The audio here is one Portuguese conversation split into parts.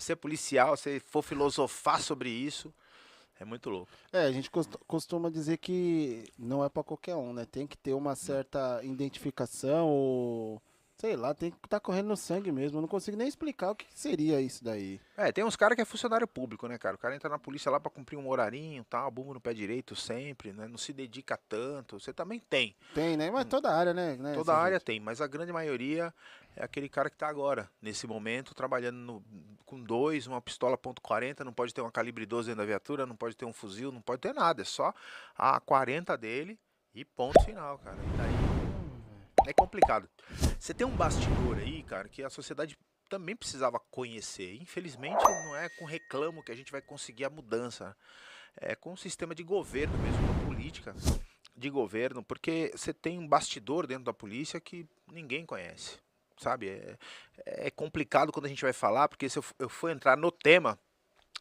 Você é policial, se for filosofar sobre isso, é muito louco. A gente costuma dizer que não é pra qualquer um, né? Tem que ter uma certa identificação ou, sei lá, tem que estar correndo no sangue mesmo. Eu não consigo nem explicar o que seria isso daí. Tem uns caras que é funcionário público, né, cara? O cara entra na polícia lá pra cumprir um horarinho, tal, bumbo no pé direito sempre, né? Não se dedica tanto. Você também tem. Tem, né? Mas toda área, né? Toda área tem, mas a grande maioria é aquele cara que tá agora, nesse momento, trabalhando com uma pistola .40, não pode ter uma calibre 12 dentro da viatura, não pode ter um fuzil, não pode ter nada. É só a 40 dele e ponto final, cara. E daí é complicado. Você tem um bastidor aí, cara, que a sociedade também precisava conhecer. Infelizmente, não é com reclamo que a gente vai conseguir a mudança. É com o sistema de governo mesmo, com a política de governo, porque você tem um bastidor dentro da polícia que ninguém conhece, sabe? É complicado quando a gente vai falar, porque se eu for entrar no tema,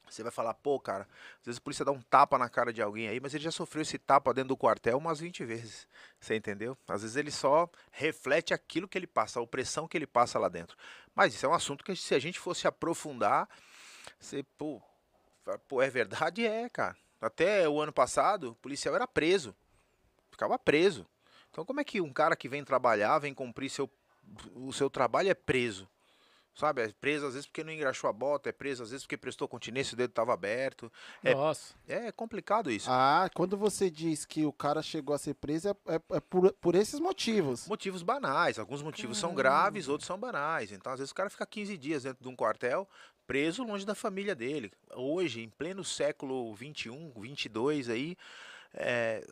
você vai falar, pô, cara, às vezes a polícia dá um tapa na cara de alguém aí, mas ele já sofreu esse tapa dentro do quartel umas 20 vezes, você entendeu? Às vezes ele só reflete aquilo que ele passa, a opressão que ele passa lá dentro. Mas isso é um assunto que se a gente fosse aprofundar, você, pô, é verdade, cara. Até o ano passado, o policial era preso. Ficava preso. Então como é que um cara que vem trabalhar, vem cumprir o seu trabalho é preso? Sabe, é preso às vezes porque não engraxou a bota, é preso às vezes porque prestou continência e o dedo estava aberto. Nossa. É complicado isso. Quando você diz que o cara chegou a ser preso, é por esses motivos. Motivos banais, alguns motivos são graves, outros são banais. Então às vezes o cara fica 15 dias dentro de um quartel, preso longe da família dele. Hoje, em pleno século 21, 22 aí,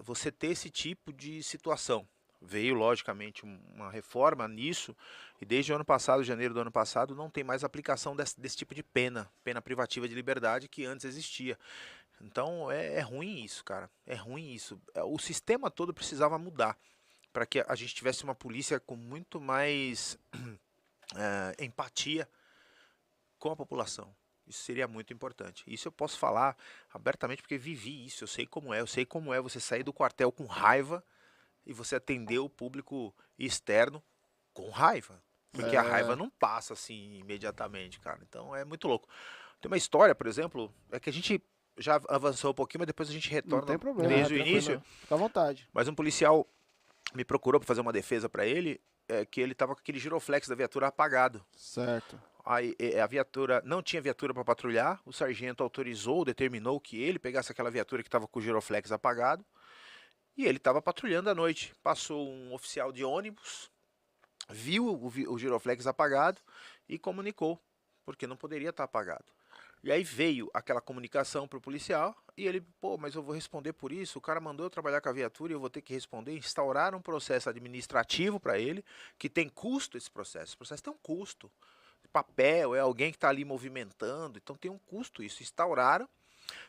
você ter esse tipo de situação. Veio, logicamente, uma reforma nisso, e desde o ano passado, janeiro do ano passado, não tem mais aplicação desse tipo de pena privativa de liberdade que antes existia. Então é ruim isso, cara. É ruim isso. O sistema todo precisava mudar para que a gente tivesse uma polícia com muito mais empatia com a população. Isso seria muito importante. Isso eu posso falar abertamente porque vivi isso. Eu sei como é. Eu sei como é você sair do quartel com raiva e você atender o público externo com raiva. Porque a raiva não passa assim imediatamente, cara. Então é muito louco. Tem uma história, por exemplo, é que a gente já avançou um pouquinho, mas depois a gente retorna Não tem problema, desde o início. Fica à vontade. Mas um policial me procurou para fazer uma defesa para ele, que ele tava com aquele giroflex da viatura apagado. Certo. Aí a viatura, não tinha viatura para patrulhar, o sargento autorizou, determinou que ele pegasse aquela viatura que estava com o giroflex apagado, e ele estava patrulhando à noite. Passou um oficial de ônibus, viu o giroflex apagado e comunicou, porque não poderia estar apagado. E aí veio aquela comunicação para o policial e ele, pô, mas eu vou responder por isso, o cara mandou eu trabalhar com a viatura e eu vou ter que responder. Instauraram um processo administrativo para ele, que tem custo esse processo. O processo tem um custo. Papel, é alguém que está ali movimentando, então tem um custo isso. Instauraram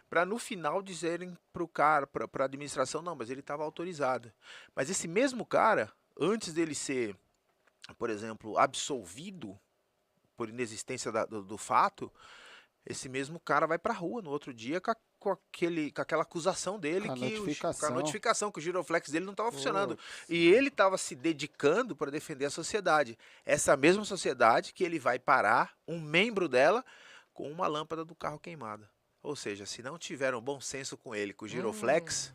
para no final dizerem para o cara, para a administração, não, mas ele estava autorizado. Mas esse mesmo cara, antes dele ser, por exemplo, absolvido por inexistência do fato, esse mesmo cara vai pra rua no outro dia com aquela acusação dele, com a notificação que o giroflex dele não estava funcionando. E ele estava se dedicando para defender a sociedade. Essa mesma sociedade que ele vai parar um membro dela com uma lâmpada do carro queimada. Ou seja, se não tiveram bom senso com ele, com o giroflex,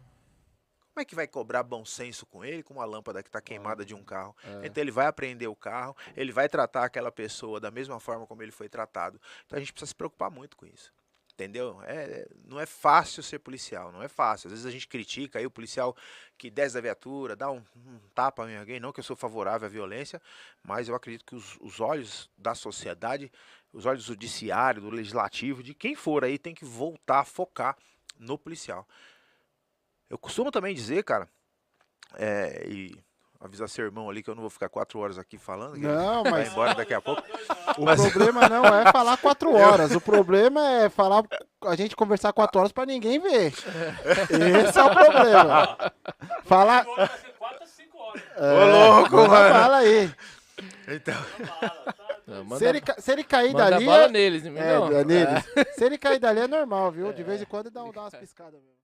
como é que vai cobrar bom senso com ele, com uma lâmpada que está queimada de um carro? Então ele vai apreender o carro, ele vai tratar aquela pessoa da mesma forma como ele foi tratado. Então a gente precisa se preocupar muito com isso. Entendeu? Não é fácil ser policial, não é fácil. Às vezes a gente critica aí o policial que desce da viatura, dá um tapa em alguém, não que eu sou favorável à violência, mas eu acredito que os olhos da sociedade, os olhos do judiciário, do legislativo, de quem for aí, tem que voltar a focar no policial. Eu costumo também dizer, cara, e avisar seu irmão ali que eu não vou ficar 4 horas aqui falando, que não, ele mas vai embora daqui a pouco. O problema não é falar 4 horas, o problema é a gente conversar 4 horas pra ninguém ver. Esse é o problema. Falar... 4 a 5 horas. Ô, louco, mano. Fala aí. Então... Se ele cair manda dali... bala neles, não? neles. Se ele cair dali é normal, viu? De vez em quando dá umas piscadas mesmo.